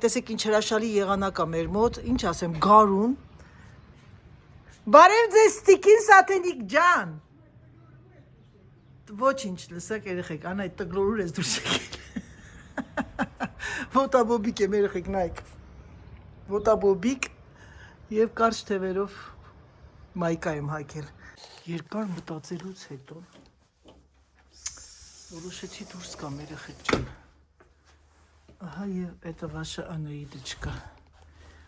տեսեք ինչ հրաշալի եղանակ է մեր մոտ, ինչ ասեմ, գարուն։ Բարև ձեզ Ստիկին Սաթենիկ ջան։ Ոչինչ, լսեք երեխեք, անա այդ տգլորուր ես դուրս եկել։ Ոտաբոբիկ եմ երեխեք, նայք։ Ոտաբոբիկ եւ կարճ թևերով մայկա եմ հագել։ Երկար մտածելուց հետո որոշեցի դուրս գամ երեխեք ջան։ Ահա եւ это ваша Анаидочка։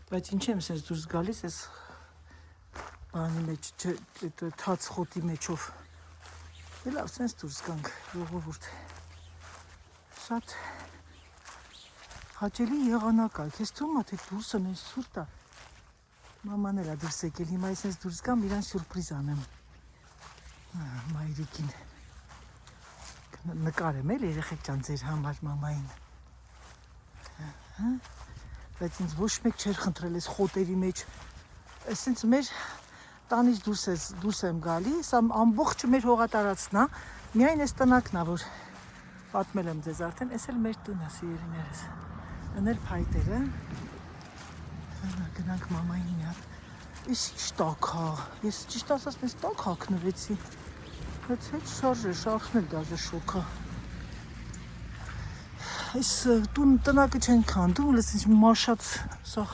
Բայց ինչ եմ sense դուրս գալիս ես բանի մեջ, это թաց խոտի մեջով։ Լավ sense դուրս գանք ժողովուրդ։ Շատ հաճելի եղանակ է։ Քեզ թվում է թե դուրսն է սուրտ է։ Մաման էլ է դուրս եկել, հիմա ես sense դուրս գամ իրան սյուրպրիզ անեմ։ Մայրիկին։ Նկարեմ էլ երեխեք ջան ձեր համար մամային։ Բայց ինձ ոչ մեկ չէր խնդրել ես խոտերի մեջ, այսինքն մեր տանից դուրս եմ գալի, սա ամբողջը մեր հողատարածքն է, միայն այս տնակն է, որ պատմել եմ ձեզ արդեն, այս էլ մեր տունն է, սիրելիներս, են էլ փայտերը, գնանք մամային մի հատ, ես ինչ տակ է, ես ճիշտ ասած մեզ տակ հագնվեցի, բայց հետ շարժ է, շարխն էլ դաժե շոք է, այս տնակը չեն քանդում, լես ինչ մաշած սաղ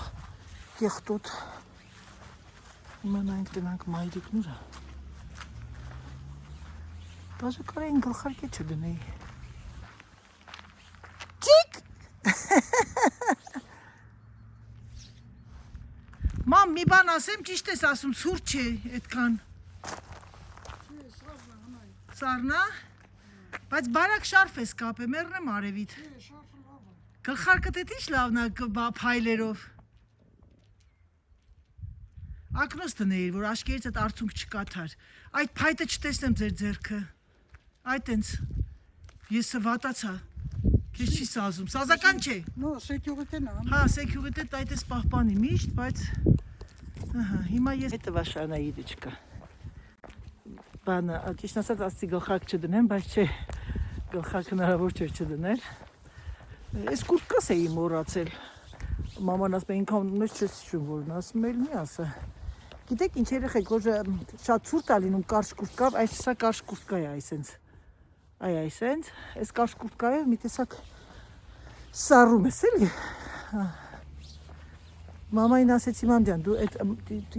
կեղտոտ, հիմա նայենք տնանք մայրիկն ուր է, բաժը կարային գլխարկե չդնեի, ճիկ, մամ մի բան ասեմ, ճիշտ ես ասում, ցուրտ չէ այդքան, սարնա, բայց բարակ շարֆ ես կապե, մերնեմ արևիտ, գլխարկդ էդ ինչ լավն է փայլերով, ակնոս տնեիր, որ աշկերից այդ արցունք չկաթար, այդ փայտը չտեսնեմ ձեր ձերքը, այդ ենց, ես վատացա, քեզ չի սազում, սազական չէ, հա, սեկյուրիտետ այդ ես պահպանի միշտ, բայց, հիմա ես, հետը ваша Анаидочка, բանը, ճիշտ ասած ասցի գլխարկ չդնեմ, բայց չէ, գլխարկ հնարավոր չէր չդնել, ես կուրտկաս էի մոռացել, մաման ասում է ինքան մեզ չես հիշում որն ասում էլ մի ասա, գիտեք ինչ երեխեք, որ շատ ցուրտ է լինում կարճ կուրտկավ, այս սա կարճ կուրտկա է այսենց, այսենց, այս կարճ կուրտկայով մի տեսակ սառում ես էլի, մամային ասեցի մամ ջան, դու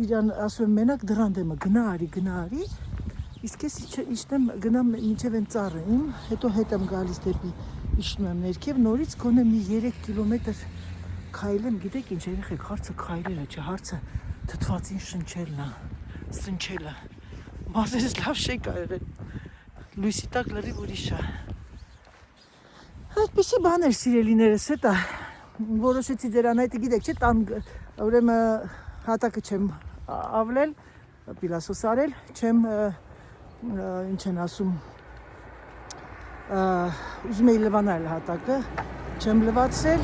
իրան ասում եմ մենակ դրան դեմը գնա արի, իսկ ես իջնեմ գնամ մինչև են ծառը իմ, հետո հետ եմ գալիս դեպի իջնում եմ ներքև, նորից գոնե մի 3 կիլոմետր քայլեմ, գիտեք ինչ երեխեք, հարցը քայլելը չէ, հարցը թթվածին շնչելն է, սնչելը, մազերս լավ շեկ ա եղել, լույսի տակ լրիվ ուրիշ է, այդպիսի բաներ սիրելիներս հետ է, որոշեցի ձեր անայտը գիտեք չէ, տան ուրեմն հատակը չեմ ավլել, պիլասոս արել, չեմ ինչ են ասում, ուզում էի լվանալ հատակը, չեմ լվացրել,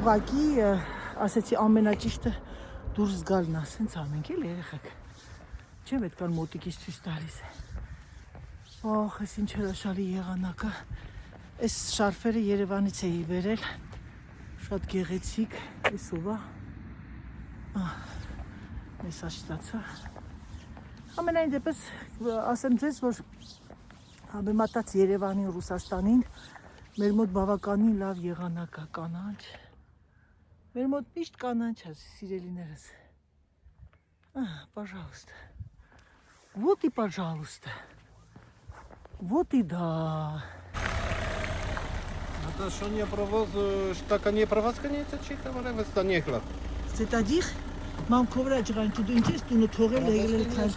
ուղակի ասեցի ամենաճիշտը դուրս գալն է, սենց անենք էլ երեխեք, չեմ այդքան մոտիկից ցույց տալիս, ախ, այս ինչ հրաշալի եղանակը, այս շարֆերը Երևանից էի բերել, շատ գեղեցիկ, այսով է, մեսաժ ստացա, ամենայն դեպս ասեմ ձեզ, որ համեմատած Երևանին, Ռուսաստանին, մեր մոտ բավականին լավ եղանակ է կանաչ, մեր մոտ միշտ կանաչ է, սիրելիներս, пожалуйста, вот и пожалуйста, вот и да. Это что не провоз, так не провоз конец, читал, это не хлад. C'est-à-dire, мам ковра ջղան դու ինչ ես տունը թողել եկել քան։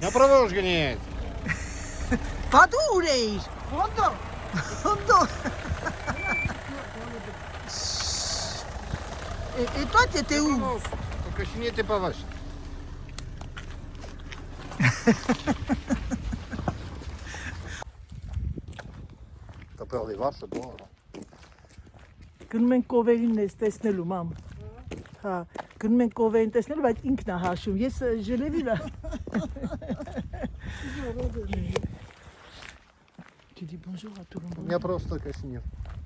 Я провоз гонять. Падուր էիր։ Ֆոնդո։ Et toi t'étais où? Только еще не ты поваш. Տպել է վարշը դուր։ Գնում ենք կովերին ես տեսնելու մամ։ Հա, գնում ենք կովերին տեսնելու, բայց ինքն է հաշում։ Ես ժելևիլա։ Tu dis bonjour à tout le monde. У меня просто кашнир.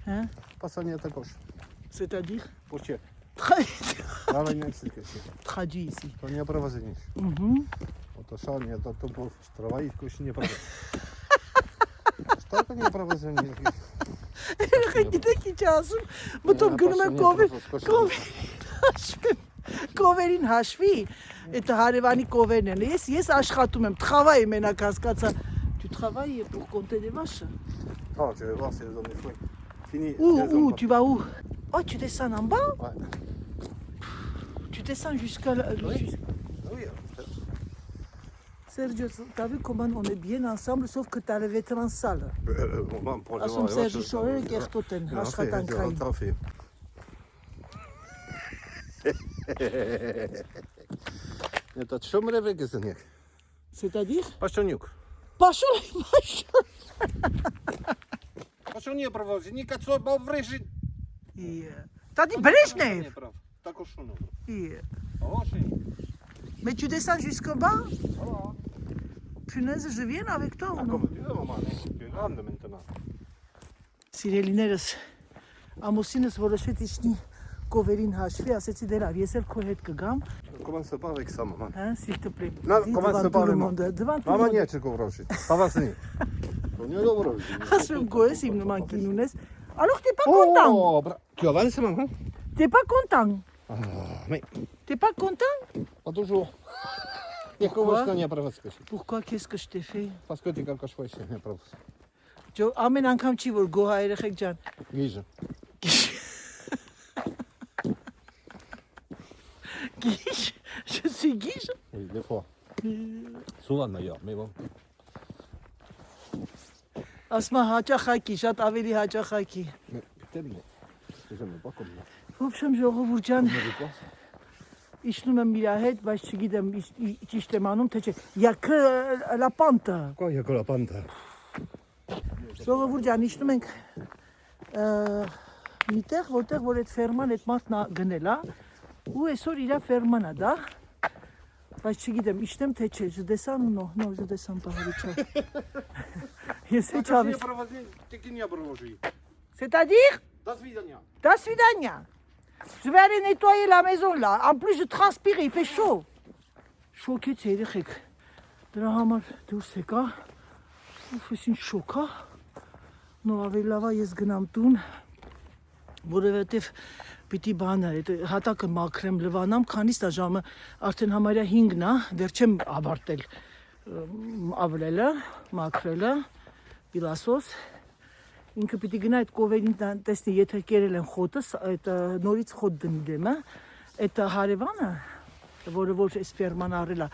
Hein? Passanie à gauche. C'est-à-dire? Pourquoi? Traduis ici. To nie prowadzenie. Oto szalnie, to było strawaj, koś nie prowadzenie. Что не prowadzenie? Գիտեք ինչ ասում, մտով գնում եմ կովերին հաշվի, այդ հարևանի կովերն են, ես աշխատում եմ, թխավայի մենակ հասկացա, tu travailles pour compter des vaches? Ah, je vais voir si elles ont des fruits. Fini. Où, tu vas où? Oh, tu descends en bas? Ouais. Tu descends jusqu'à là. Oui. Sergio, t'as vu comment on est bien ensemble, sauf que t'as le vétéran sale. Ասում Սերժի շորերը կեղտոտ են, աշխատանքային։ Это что мы ревегезенек? C'est-à-dire? Пашонюк. Пошел. Пашон не prowadzenie, кацо баврежи. T'as dit Brezhnev? Так уж он. Mais tu descends jusqu'au bas? Punaise, je viens avec toi ou non? Սիրելիներս, ամուսինս որոշեց իջնի կովերին հաշվի, ասեցի դեր ավ, ես էլ քո հետ կգամ։ Commence pas avec ça, maman. Hein, s'il te plaît. Non, Dis commence devant pas tout le avec monde, devant tout le Maman monde. nie czego wroży. Pawasni. To nie dobro. Ասում գոյես իմ նման կին ունես։ Alors t'es pas content? Oh, tu avances, maman? T'es pas content? Mais T'es pas content? pas toujours. Pourquoi? Никого не провоцировать. Pourquoi, qu'est-ce que je t'ai fait? Parce que tu как швейц не провоцировать. Ջո ամեն անգամ չի որ գոհա երեխեք ջան։ Вижу. Գիշ, je suis գիշ։ Oui, des fois. Souvent d'ailleurs, mais bon. Ասма հաճախակի, շատ ավելի հաճախակի։ Mais tellement. Je n'aime pas comme ça. Ոբշեմ ժողովուրդ ջան, Mais de quoi? իջնում եմ իր հետ, բայց չգիտեմ ճիշտ եմ անում թե չէ։ Y'a que la pente։ Quoi, il y a que la pente. Ժողովուրդ ջան, իջնում ենք միտեղ, որտեղ որ այդ ֆերման այդ մարդն ա գնել է, ու այսօր իր ֆերման է դա։ Բայց չգիտեմ, իջնեմ թե չէ, je descends ou non? Non, je descends pas, Richard. Ես Ты չավի։ не провози, ты не провожи. C'est-à-dire? До свидания. До свидания. Je vais aller nettoyer la maison là. En plus, je transpire, il fait chaud. Շոկեց երեխեք։ Դրա համար դուրս եկա։ Ուֆ, ինչ շոկ է։ Նո ավելի լավ է ես գնամ տուն, որովհետև պիտի բանը, այդ հատակը մաքրեմ, լվանամ, քանից է ժամը արդեն համարյա 5-ն է, դեռ չեմ ավարտել ավլելը, մաքրելը, պիլասոս։ Ինքը պիտի գնա այդ կովերին տեսնի, եթե կերել են խոտը, այդ նորից խոտ դնի դեմը, այդ հարևանը, որը որ այս ֆերման առել է,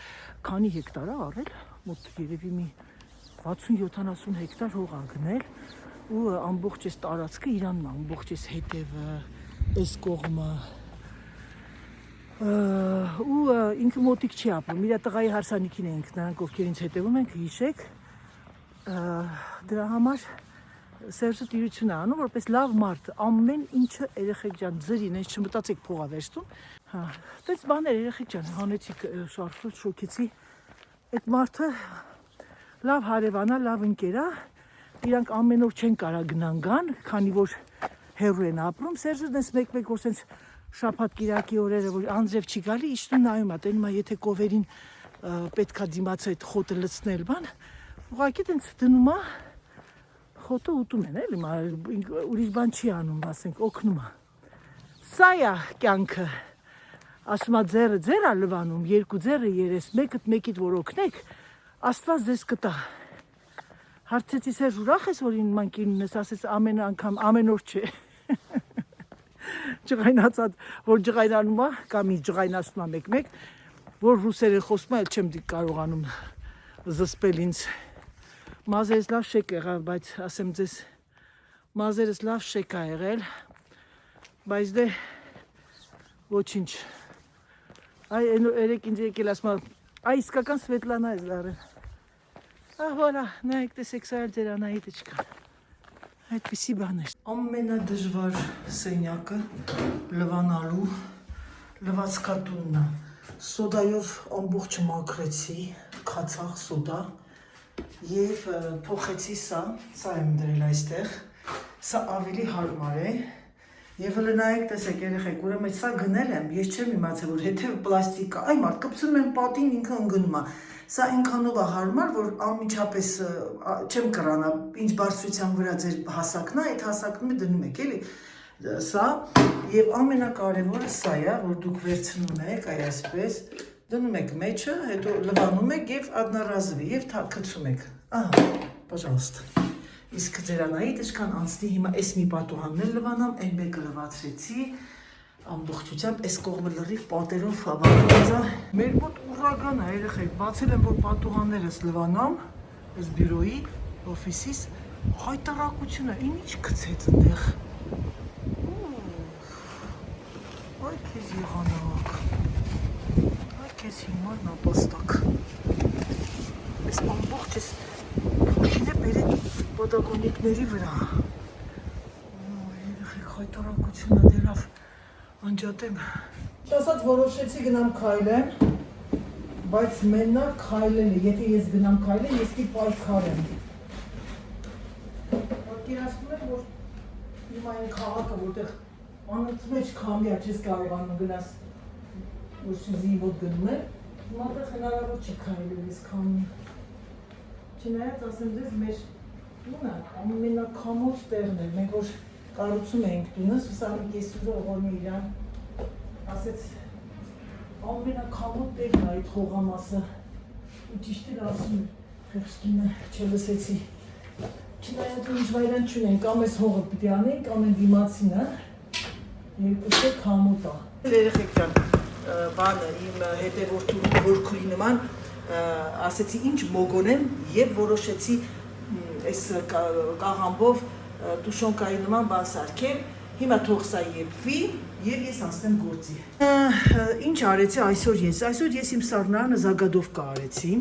քանի հեկտար է առել, մոտ երևի մի 60-70 հեկտար հող ա գնել ու ամբողջ այս տարածքը իրանն է, ամբողջ այս հետևը, այս կողմը ու ինքը մոտիկ չի ապրում, իր տղայի հարսանիքին ենք, նրանք ովքեր ինձ հետևում ենք, հիշեք, դրա համար Սերժը տիրություն է անում, որպես լավ մարդ, ամեն ինչը երեխեք ջան ձրին, այս չմտածեք փողա վերստում, այդպես բաներ երեխեք ջան, հանեցիք շարժվել, շոքեցի, այդ մարդը լավ հարևան է, լավ ընկեր է, իրանք ամեն օր չեն կարա գնան գան, քանի որ հեռու են ապրում, Սերժը դες մեկ-մեկ որ սենց շաբաթ կիրակի օրերը, որ անձև չի գալի, իջնում նայում է, տենում է, եթե կովերին պետքա դիմաց այդ խոտը լցնել բան, ուղղակի տենց դնում է, խոտը ուտում են, էլի, ուրիշ բան չի անում, ասենք, օգնում է։ Սա է կյանքը, ասում է ձերը ձեր է լվանում, երկու ձերը երես, մեկիդ որ օգնեք, Աստված ձեզ կտա։ Հարցեցի Սերժ ուրախ ես, որ իմ մանկին ունես, ասեց ամեն անգամ, ամեն օր չէ։ Ջղայնացած, որ ջղայնանում է, կամ ի ջղայնացնում է մեկ-մեկ, որ ռուսերեն խոսում է, էլ չեմ կարողանում զսպել ինձ։ Մազերս լավ շեք եղավ, բայց ասեմ ձեզ, մազերս լավ շեք ա եղել, բայց դե ոչինչ։ Այ երեք ինձ եկել ասում է, այ իսկական Սվետլանա ես լարել։ Voilà, նայեք տեսեք սա էլ ձեր Անահիտը չկա։ Այդպիսի բաներ։ Ամենադժվար սենյակը լվանալու լվացքատունն է։ Սոդայով ամբողջը մաքրեցի, քացախ սոդա։ Եվ փոխեցի սա եմ դրել այստեղ, Սա ավելի հարմար է։ Եվ լնայեք տեսեք երեխեք, ուրեմն սա գնել եմ, ես չեմ իմացել, որ հետև պլաստիկ է, այ մարդ կպցնում եմ պատին, ինքը ընկնում է։ Սա այնքանով է հարմար, որ անմիջապես չեմ կրանա, ինչ բարձրության վրա ձեր հասակն է, այդ հասակն դնում եք, էլի։ Սա եւ ամենակարևորը սա է, որ դուք վերցնում եք, այ այսպես, դնում եք մեջը, հետո լվանում եք եւ одноразовый եւ քցում եք։ Ահա, пожалуйста։ Իսկ ձերանայիդ իշքան անցնի հիմա այս մի պատուհանն էլ լվանամ, այն մեկը լվացրեցի, ամբողջությամբ այս կողմը լրիվ պատերով հավաքված է։ Մեր մոտ ուռագան է, երեխեք, բացել եմ, որ պատուհաններս լվանամ, այս բյուրոյի, օֆիսիս, հայտարարությունը, ինչ գցեց այնտեղ։ Այ քեզ եղանակ, այ քեզ հիմար նապաստակ։ Այս ամբողջ ես փոշին է բերել պատակոնիկների վրա։ Երեխեք, հայտարարությունը դե լավ անջատեմ։ Ասած որոշեցի գնամ քայլեմ, բայց մենակ քայլելը, եթե ես գնամ քայլեմ, ես պիտի պայքարեմ։ Պատկերացնում եք, որ հիմա այն քաղաքը, որտեղ անընդմեջ քամիա չես կարողանում գնաս, որ Սյուզիի մոտ գնում է, հիմա դեռ հնարավոր չի քայլել այս քամին։ Չնայած ասեմ ձեզ, մեր տունը ամենակամոց տեղն էր, մենք որ կառուցում էինք տունը, Սուսանիկ Եսուրը ողորմի իրան, ասեց ամենակամոտ տեղն է այդ հողամասը, ու ճիշտ էր ասում խեղճկինը չլսեցի, չնայած ինչ վայրան չունենք, կամ այս հողը պիտի անենք, կամ են դիմացինը, երկուսը կամոտ է։ Երեխեք ջան, բանը իմ հետևորդու հորքուրի նման ասեցի ինչ մոգոնեմ և որոշեցի այս կաղամբով տուշոնկայի նման բան սարքել, հիմա թող սա եփվի և ես անցնեմ գործի։ Ինչ արեցի այսօր ես իմ սառնարանը զագադովկա արեցի,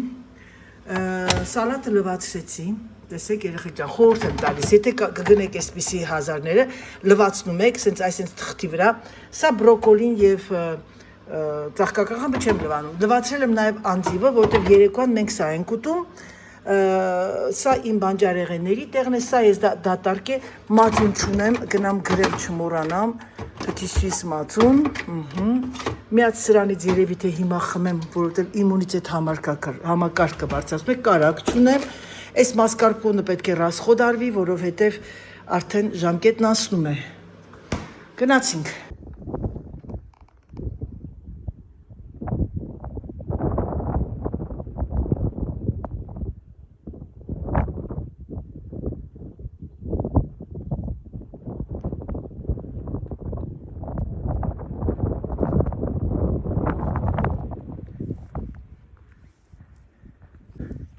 սալատը լվացրեցի, տեսեք երեխեք ջան, խորհուրդ եմ տալիս, եթե կգնեք այսպիսի հազարները, լվացնում եք, այսենց թղթի վրա, սա բրոկոլին և ծաղկակաղամբը չեմ լվանում, լվացրել եմ նաև անձիվը, որտեղ երեկոյան մենք սա ենք ուտում, սա իմ բանջարեղենների տեղն է, սա ես դատարկ է, մածուն չունեմ, գնամ գրել չմոռանամ, պտիսվիս մածուն, միած սրանից երևի թե հիմա խմեմ, որովհետև իմունիտետ համակարգը բարձրացնում է, կարակ չունեմ, այս մասկարկոնը պետք է ռասխոդ արվի, որովհետև արդեն ժամկետն անցնում է, գնացինք։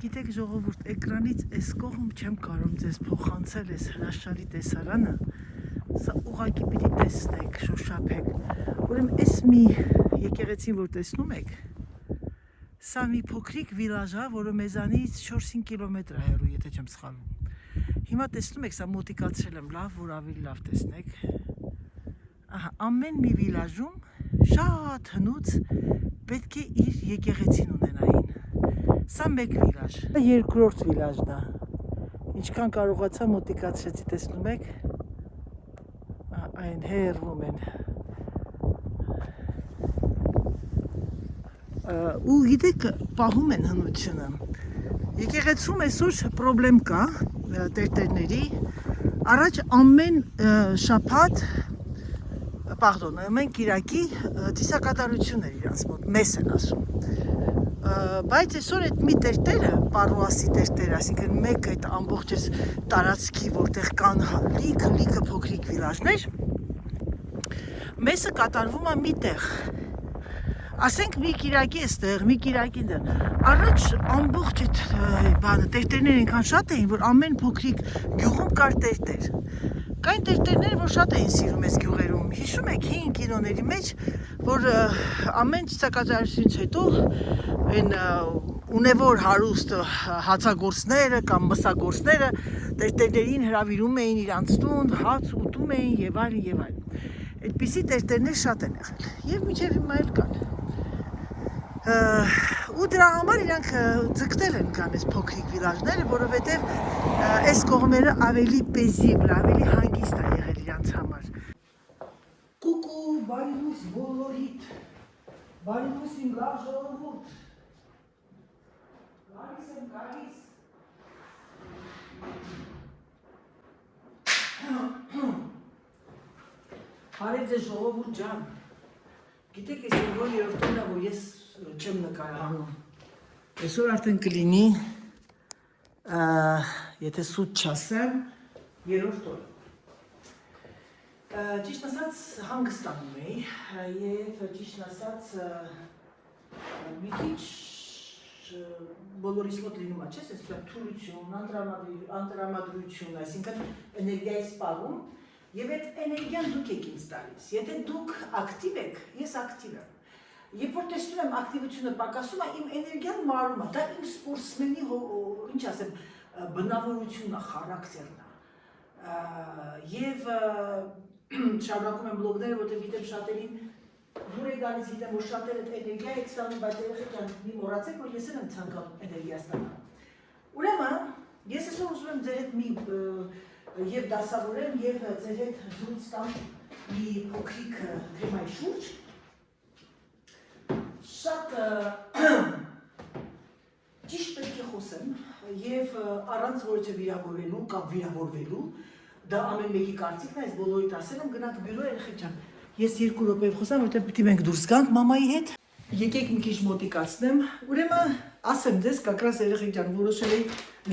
Գիտեք ժողովուրդ, էկրանից այս կողմ չեմ կարող ձեզ փոխանցել այս հրաշալի տեսարանը, սա ուղղակի պիտի տեսնեք, շոշափեք, ուրեմն այս մի եկեղեցին, որ տեսնում եք, սա մի փոքրիկ վիլաժ է, որը մեզանից 4-5 կիլոմետր է հեռու, եթե չեմ սխալվում։ Հիմա տեսնում եք, սա մոտիկացրել եմ լավ, որ ավելի լավ տեսնեք։ Ահա, ամեն մի վիլաժում շատ հնուց պետք է իր եկեղեցին ունենային։ Սա մեկ վիլաժ, երկրորդ վիլաժն է, ինչքան կարողացա մոտիկացրեցի, տեսնում եք, այն հեռվում են, ու գիտեք պահում են հնությունը, եկեղեցում այսօր պրոբլեմ կա տերտերների, առաջ ամեն շաբաթ, ամեն կիրակի ծիսակատարություն էր իրանց մոտ, մեզ են ասում, բայց այսօր այդ մի տերտերը, պարուասի տերտեր, այսինքն մեկ այդ ամբողջ այս տարածքի, որտեղ կան լիքը փոքրիկ վիլաժներ, մեսը կատարվում է մի տեղ, ասենք մի կիրակի էստեղ, մի կիրակի դեղ, առաջ ամբողջ այդ տերտերներ այնքան շատ էին, որ ամեն փոքրիկ գյուղում կար տերտեր, կային տերտերները, որ շատ էին սիրում այս գյուղերում, հիշում եք հին կինոների մեջ, որ ամեն ծիսակատարությունից հետո այն ունևոր հարուստ հացագործները կամ մսագործները տերտերներին հրավիրում էին իրանց տուն, հաց ուտում էին եւ այլն։ Այդպիսի տերտերներ շատ են եղել եւ մինչեւ հիմա էլ կան։ ու դրա համար իրանք ձգտել են կան այս փոքրիկ վիլաժները, որովհետև այս կողմերը ավելի պեզիբլ, ավելի հանգիստ է եղել իրանց համար։ Կուկու, բարի լույս բոլորիդ, բարի լույս իմ լավ ժողովուրդ, գալիս եմ գալիս։ Բարև ձեզ ժողովուրդ ջան, գիտեք ես որ երրորդն է, որ ես չեմ նկարահանում, այսօր արդեն կլինի, եթե սուտ չասեմ, երրորդ օրը։ Ճիշտ ասած հանգստանում էի և ճիշտ ասած մի քիչ բոլորիս մոտ լինում է, չես, այսպես թուլություն, անտրամադրություն, այսինքն էներգիայի սպառում, եւ այդ էներգիան դուք եք ինձ տալիս։ Եթե դուք ակտիվ եք, ես ակտիվ եմ։ Երբ որ տեսնում եմ ակտիվությունը պակասում է, իմ էներգիան մարում է, դա իմ սպորտսմենի, ինչ ասեմ, բնավորությունն է, խարակտերն է։ Եվ շարունակում եմ բլոգները, որտեղ գիտեմ շատերին դուր է գալիս, գիտեմ, որ շատերը էներգիա եք ստանում, բայց երեխեքյան մի մոռացեք, որ ես եմ ցանկանում էներգիա ստանալ։ Ուրեմն, ես այսօր ուզում եմ ձեր հետ մի եւ դասավորեմ եւ ձեր հետ զրույց տամ մի փոքրիկ թեմայի շուրջ։ Շատ ճիշտ պետք է խոսեմ եւ առանց որևէ վիրավորվելու կամ վիրավորվելու, դա ամեն մեկի կարծիքն է, այս բոլորիդ ասել եմ, գնանք բյուրո երեխեք ջան։ Ես 2 րոպեով խոսամ, որտեղ պիտի մենք դուրս գանք մամայի հետ։ Եկեք մի քիչ մոտիկացնեմ։ Ուրեմն ասեմ ձեզ, կակրաս երեխեք ջան, որոշել էի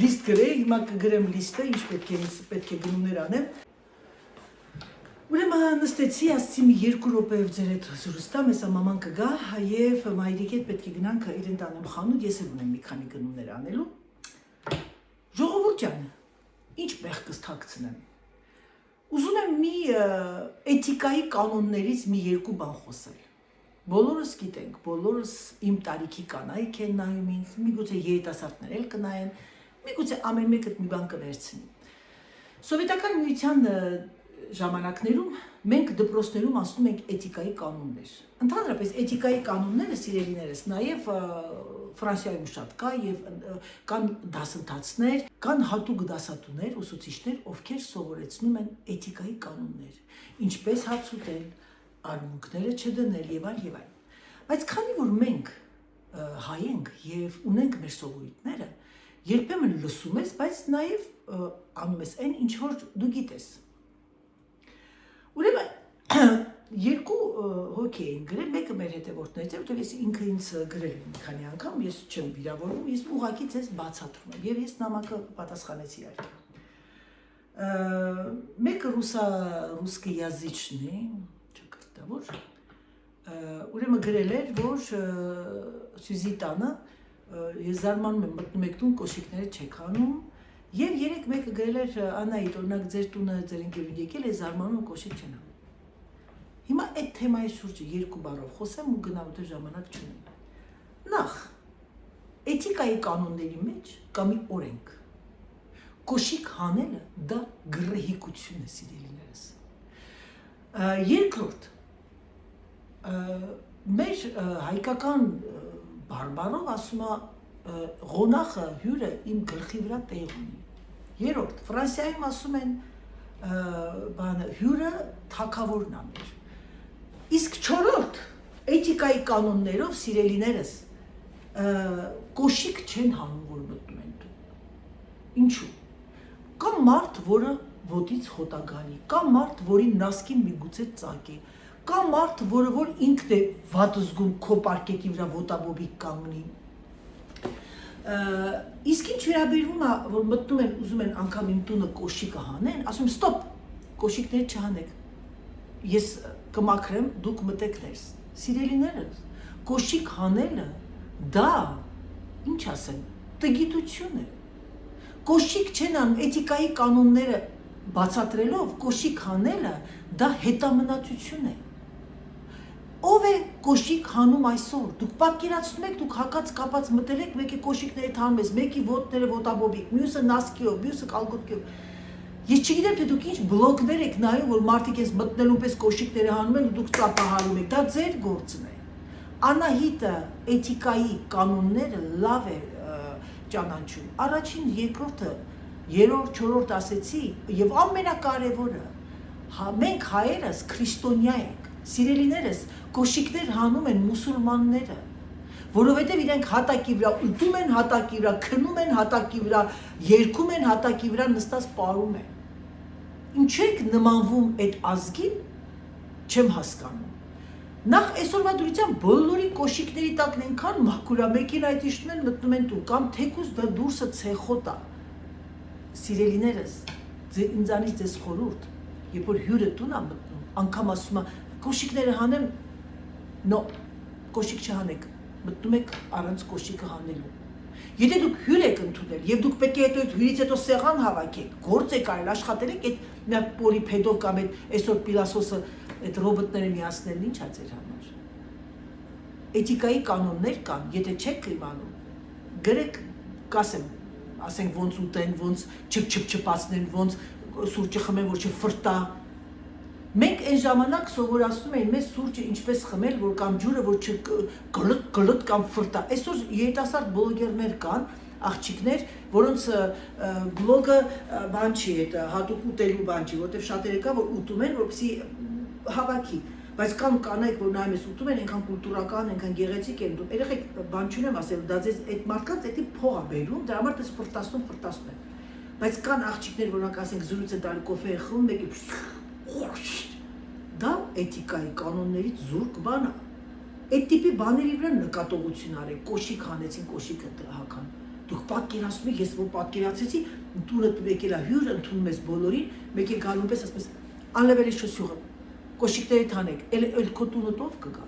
լիստ գրեի, հիմա կգրեմ լիստը, ինչ պետք է գնումներ անեմ։ Ուրեմն նստեցի, ասացի մի 2 րոպեով ձեր հետ զրույց տամ, հեսա մաման կգա եւ մայրիկի հետ պետք է գնանք իրեն տանեմ խանութ, ես էլ ունեմ մի քանի գնումներ անելու։ Ժողովուրդ ջան, ինչ մեղքս թաքցնեմ։ Ուզում եմ մի էթիկայի կանոններից մի 2 բան խոսել։ Բոլորս գիտենք, բոլորս իմ տարիքի կանայք են նայում ինձ, միգուցե երիտասարդներ էլ կնայեն, միգուցե ամեն մեկը մի բան կվերցնի։ Սովետական միության ժամանակներում մենք դպրոցներում ասում ենք էթիկայի կանոններ։ Ընդհանրապես էթիկայի կանոնները, սիրելիներս, նաև Ֆրանսիայում շատ կա եւ կան դասընթացներ, կան հատուկ դասատուներ, ուսուցիչներ, ովքեր սովորեցնում են էթիկայի կանոններ, ինչպես հաց ուտել, արմունկները չդնել եւ այլ եւ այլ։ Բայց քանի որ մենք հայ ենք եւ ունենք մեր սովորույթները, երբեմն լսում ես, բայց նաեւ անում ես այն, ինչ որ դու գիտես։ Ուրեմն 2 հոգի էին գրել, մեկը մեր հետևորդներից է, որտեղ ես ինքը ինձ գրել եմ մի քանի անգամ, ես չեմ վիրավորվում, ես ուղղակի ձեզ բացատրում եմ եւ ես նամակը պատասխանեցի այլ։ Մեկը ռուսский язычный, չգիտեմ որ, ուրեմն գրել էր, որ Սյուզի տանը ես զարմանում եմ, մտնում եք տուն, կոշիկները չեք անում, եւ 3 մեկը գրել էր Անահիտ, օրինակ ձեր տունը ձեր ընկերուհին եկել է, զարմանում կոշիկ չեն անում։ Հիմա այդ թեմայի շուրջը 2 բառով խոսեմ ու գնամ, որտեղ ժամանակ չունեմ։ Նախ, էթիկայի կանոնների մեջ կա մի օրենք։ Կոշիկ հանելը դա գռեհիկություն է, սիրելիներս։ Երկրորդ, մեր հայկական բարբառով ասում է ղոնախը հյուրը իմ գլխի վրա տեղ ունի։ Երրորդ, Ֆրանսիայում ասում են հյուրը թագավորն է մեր։ Իսկ 4-րդ, էթիկայի կանոններով, սիրելիներս, կոշիկ չեն հանում, որ մտնում են տուն։ Ինչու։ Կա մարդ, որը ոտից հոտ է գալի, կա մարդ, որի նասկին միգուցե ծակ է, կա մարդ, որ ինքն է վատ զգում քո պարկետի վրա ոտաբոբիկ կանգնի։ Իսկ ինչ վերաբերվում է, որ մտնում են, ուզում են անգամ իմ տունը կոշիկը հանեն, ասում եմ, ստոպ, կոշիկներ չհանեք, ես կմաքրեմ, դուք մտեք ներս, սիրելիներս, կոշիկ հանելը, դա, ինչ ասեմ, տգիտություն է, կոշիկ չեն անում, էթիկայի կանոնները բացատրելով, կոշիկ հանելը, դա հետամնացություն է, ով է կոշիկ հանում այսօր, դուք պատկերացնում եք, դուք հակած կապած մտել եք, մեկի կոշիկները հանում ես, մեկի ոտները ոտաբոբիկ, մյուսը նասկիով, մյուսը կալգոտկիով։ Ես չգիտեմ, թե դուք ինչ բլոգներ եք նայում, որ մարդիկ ես մտնելու պես կոշիկները հանում են ու դուք ծափահարում եք, դա ձեր գործն է։ Անահիտը էթիկայի կանոնները լավ է ճանաչում։ Առաջին, երկրորդը, երրորդ, չորրորդ ասեցի, եւ ամենակարևորը, մենք հայերս քրիստոնյա ենք, սիրելիներս, կոշիկներ հանում են մուսուլմանները, որովհետեւ իրենք հատակի վրա ուտում են, հատակի վրա քնում են, հատակի վրա երգում են, հատակի վրա նստած պարում են։ Ինչ եք նմանվում այդ ազգին, չեմ հասկանում։ Նախ այսօրվա դրությամբ բոլորի կոշիկների տակն ենքան մաքուրա մեքենայից իջնում են մտնում են տուն կամ թեկուզ դա դուրսը ցեխոտ է։ Սիրելիներս, ինձանից ձեզ խորհուրդ, երբ որ հյուրը տուն է մտնում, անգամ ասում է կոշիկները հանեմ, նո, կոշիկ չհանեք, մտնում եք առանց կոշիկը հանելու։ Եթե դուք հյուր եք ընդունել եւ դուք պետք է հետո այդ հյուրից հետո սեղան հավաքեք, գործ եք արել, աշխատել եք այդ մի հատ պոլիփեդով կամ այդ այսօր պիլասոսը այդ ռոբոտները միացնելն ինչ է ձեր համար։ Էթիկայի կանոններ կան, եթե չեք իմանում, գրեք, կասեմ, ասենք ոնց ուտեն, ոնց չփչփչպացնեն, ոնց սուրճը խմեն, որ չֆրտա։ Մենք այն ժամանակ սովորացնում էին մեզ սուրճը ինչպես խմել, որ կամ ջուրը որ չգլուտ կամ ֆրտա։ Այսօր երիտասարդ բլոգերներ կան, աղջիկներ, որոնց բլոգը բան չի, այդ հատուկ ուտելու բան չի, որտեղ շատերը կա, որ ուտում են, որպեսզի հավաքի, բայց կան կանայք, որ նայում ես ուտում են, այնքան կուլտուրական, այնքան գեղեցիկ են ուտում։ Երեխեք, բան չունեմ ասել, դա ձեզ այդ մարդկանց էդի փող է բերում, դրա համար դες ֆրտասնում են։ Բայց կան աղջիկներ, որոնք ասենք զրույց են տալու կոֆե են խմում, մեկի դա էթիկայի կանոններից զուրկ բան է։ Այդ տիպի բաների վրա նկատողություն արեք, կոշիկ հանեցին, կոշիկը հագան։ Դուք պատկերացնում եք, ես որ պատկերացեցի, տունը եկել է հյուր, ընդունում ես բոլորին, մեկ է գալու պես ասում ես, անլևելի շոսյուղը, կոշիկներիդ հանեք, էլ քո տունը տով կգա։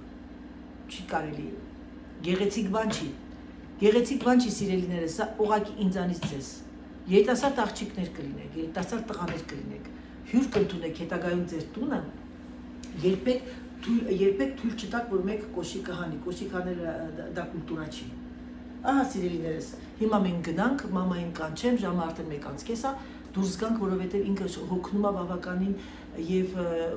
Չի կարելի։ Գեղեցիկ բան չի։ Գեղեցիկ բան չի, սիրելիներս, սա ուղղակի ինձանից ձեզ։ Երիտասարդ աղջիկներ կլինեք, երիտասարդ տղաներ կլինեք, հյուր կընդունեք հետագայում ձեր տունը, երբեք թույլ չտաք, որ մեկ կոշիկը հանի, կոշիկ հանելը դա կուլտուրա չի։ Ահա սիրելիներս, հիմա մենք գնանք, մամային կանչեմ, ժամը արդեն 1:30 է, դուրս գանք, որովհետև ինքը հոգնում է բավականին եւ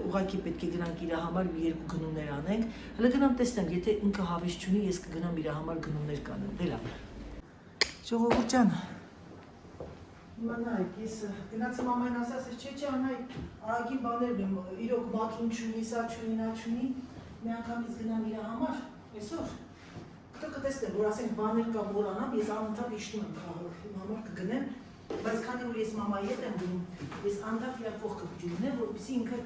ուղղակի պետք է գնանք իր համար մի երկու գնումներ անենք։ Հələ գնամ տեսնեմ, եթե ինքը հավես չունի, ես կգնամ իր համար գնումներ կանեմ։ Դե լավ։ Ժողովուրդ ջան, հիմա նայեք, ես գնացի մամային ասաց, չէ, անայք, ահագին բաներ եմ, իրոք բացում չունի, սա չունի, նա չունի, մի անգամից գնամ իր համար, այսօր կտեսնեմ, որ ասենք բաներ կա որանամ, ես անընդհատ իջնում եմ քաղաք, իմ համար կգնեմ, բայց քանի որ ես մամայի հետ եմ գնում, ես անդադ իր կողքը կջունեմ, որպեսզի ինքը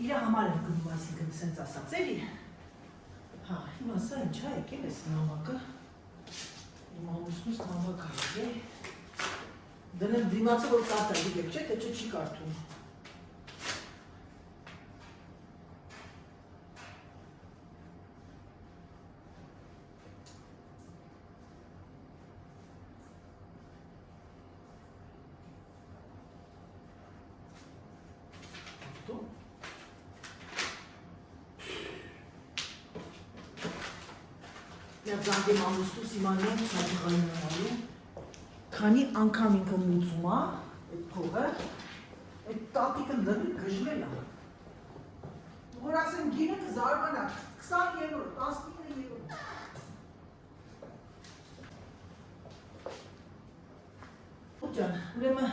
իր համար եմ գնում, այսինքն սենց ասած էլի։ Հա, հիմա սա ինչ է, եկել ես նամակը, իմ ամուսնուս նամակ է, դնել դիմացը որ կարդա, դիգեք, չէ, թե չի կարդում։ Միակ զանգեմ ամուսնուս իմանեմ, սատիղային նամալու, քանի անգամ ինքը մուծում է, այդ փողը, այդ տատիկը լրի գժվել է։ Որ ասեմ գինը կզարմանա, 20 եվրո, 19 եվրո։ Ջան, ուրեմն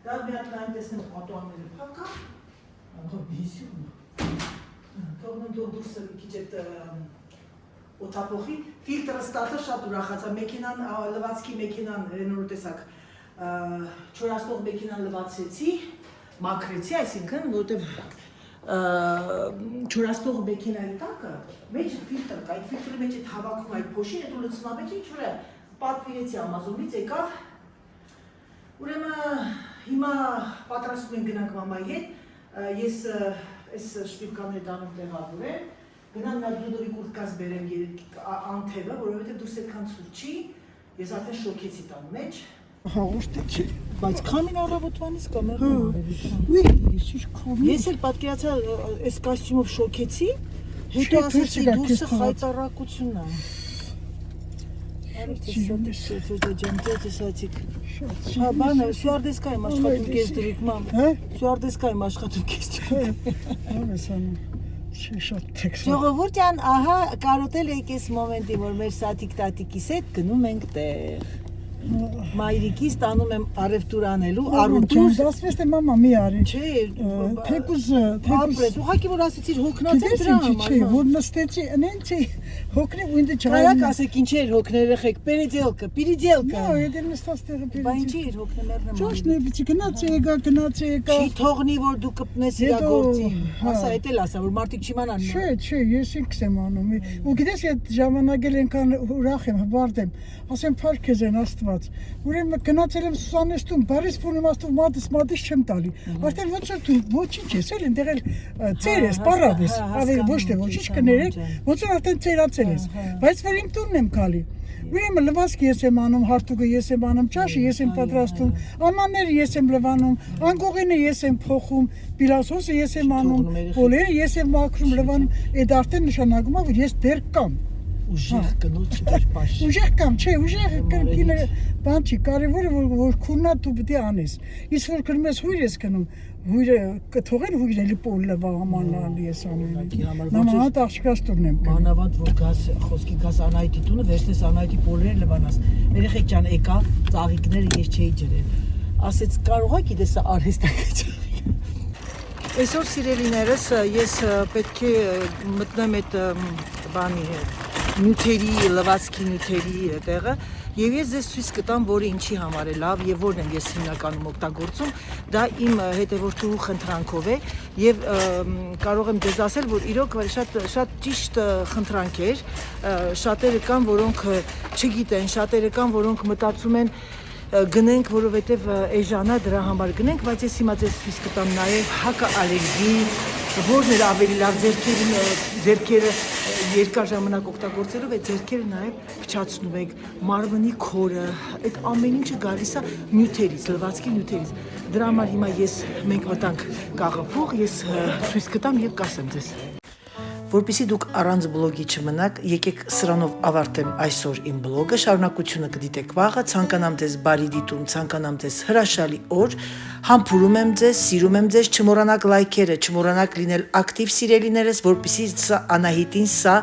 դա մի հատ նայեմ տեսնեմ պատուհանները փակա, անգամ բիսյուն։ Թողնեմ դու դուրսը մի քիչ այդ օթափողի ֆիլտրը ստացա շատ ուրախացա, մեքենան, լվացքի մեքենան, նոր տեսակ, չորացնող մեքենան լվացեցի, մաքրեցի, այսինքն, որտեվ չորացնող մեքենայի տակը, մեջը ֆիլտր կա, այդ ֆիլտրի մեջ այդ հավաքում այդ փոշին, այդ ու լցնա մեջ ինչ որ է, պատվիրեցի Ամազոնից, եկավ, ուրեմն հիմա պատրաստում ենք գնանք մամայի հետ, ես այս շպիվկաները տանում տեղավորեմ, գնամ նա դուդովի կուրտկաս բերեմ անթևը, որովհետև դուրս այդքան ցուրտ չի, ես արդեն շոքեցի տան մեջ։ Հա, ուստի չի։ Բայց քամին առավոտվանից կամ ես էլ պատկերացա այս կոստյումով շոքեցի, հետո ասեցի դուրսը խայտարակությունն է։ Հա, բանը, սյուարդեսկա եմ աշխատում կես դրիկ, մամ։ Սյուարդեսկա եմ աշխատում կես դրիկ։ Հա, ես անում։ շատ տեքստ։ Ժողովուրդյան, ահա կարոտել եք այս մոմենտի, որ մեր սատիկ տատիկիս հետ գնում ենք տեղ։ Մայրիկից տանում եմ արևտուր անելու, առուտուր։ Դասվես թե մամա մի արի։ Չէ, Թեկուզ ապրես, ուղղակի որ ասեցիր հոգնած եմ դրա համար։ Չէ, որ նստեցի, նենցի հոգնի ու ինձ չայ։ Կարակ ասեք ինչ էր հոգն երեխեք, պերիդելկը, պիրիդելկը։ Նո, եթե նստած տեղը Բա ինչի էր հոգն մեռնեմ։ Ճոշն է, բիցի գնացի եկա։ Չի թողնի որ դու կպնես իր գործին։ Ասա, էդ էլ ասա, որ մարդիկ չիմանան։ Չէ, ես ինքս եմ անում։ Ու գիտես, այդ ժամանակել ենքան ուրախ եմ, հբարդ եմ։ Ասեմ փառքեզ են Աստված։ Ուրեմն գնացել եմ Սուսանեստում, բարիս փունեմ աստու մատից չեմ տալի։ Արդեն ոնց որ դու ոչինչ ես, էլ այնտեղ էլ ծեր ես, պարավ ես։ Ավելի ոչ թե ոչինչ կներեք, ոնց որ արդեն ծերացել ես։ Բայց որ իմ տունն եմ գալի։ Ուրեմն լվացք ես եմ անում, հարտուկը ես եմ անում, ճաշը ես եմ պատրաստում, ամանները ես եմ լվանում, անկողինը ես եմ փոխում, պիլասոսը ես եմ անում, բոլերը ես եմ մաքրում, լվանում, այդ արդեն նշանակում է, որ ես դեռ կամ։ Ուժեղ կնոջ դեր պաշ։ Ուժեղ կամ, չէ, ուժեղ կինը բան չի, կարևորը որ քուննա դու պետք է անես։ Իսկ որ գնում ես հույր ես գնում, հույրը կթողեն հույրը լիպոլ լվա ամանալ ես անում։ Նամահատ աղջկաս տուրն եմ գնում։ Մանավանդ որ գաս խոսքի գաս Անահիտի տունը, վերցնես Անահիտի բոլերը լվանաս։ Երեխեք ջան եկա, ծաղիկները ես չէի ջրել։ Ասեց կարող է գիտես արհեստական ծաղիկ։ Այսօր սիրելիներս ես պետք է մտնեմ այդ բանի նյութերի, լվացքի նյութերի տեղը եւ ես ձեզ ցույց կտամ, որը ինչի համար է լավ եւ որն եմ ես հիմնականում օգտագործում, դա իմ հետևորդու խնդրանքով է եւ կարող եմ ձեզ ասել, որ իրոք շատ ճիշտ խնդրանք էր, շատերը կան, որոնք չգիտեն, շատերը կան, որոնք մտածում են գնենք, որովհետև էժանա դրա համար գնենք, բայց ես հիմա ձեզ ցույց կտամ նաև հակաալերգի, որն էր ավելի լավ ձեռքերը երկար ժամանակ օգտագործելով այդ ձեռքերը նաև փչացնում եք, մարմնի քորը, այդ ամեն ինչը գալիս է նյութերից, լվացքի նյութերից։ Դրա համար հիմա մենք մտանք կաղապող, ես ցույց կտամ եւ կասեմ ձեզ։ Որպեսզի դուք առանց բլոգի չմնաք, եկեք սրանով ավարտեմ այսօր իմ բլոգը, շարունակությունը կդիտեք վաղը, ցանկանամ ձեզ բարի դիտում, ցանկանամ ձեզ հրաշալի օր, համբուրում եմ ձեզ, սիրում եմ ձեզ, չմոռանաք լայքերը, չմոռանաք լինել ակտիվ սիրելիներս, որպեսզի սա Անահիտին սա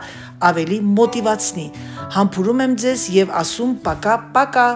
ավելի մոտիվացնի։ Համբուրում եմ ձեզ եւ ասում պակա, պակա։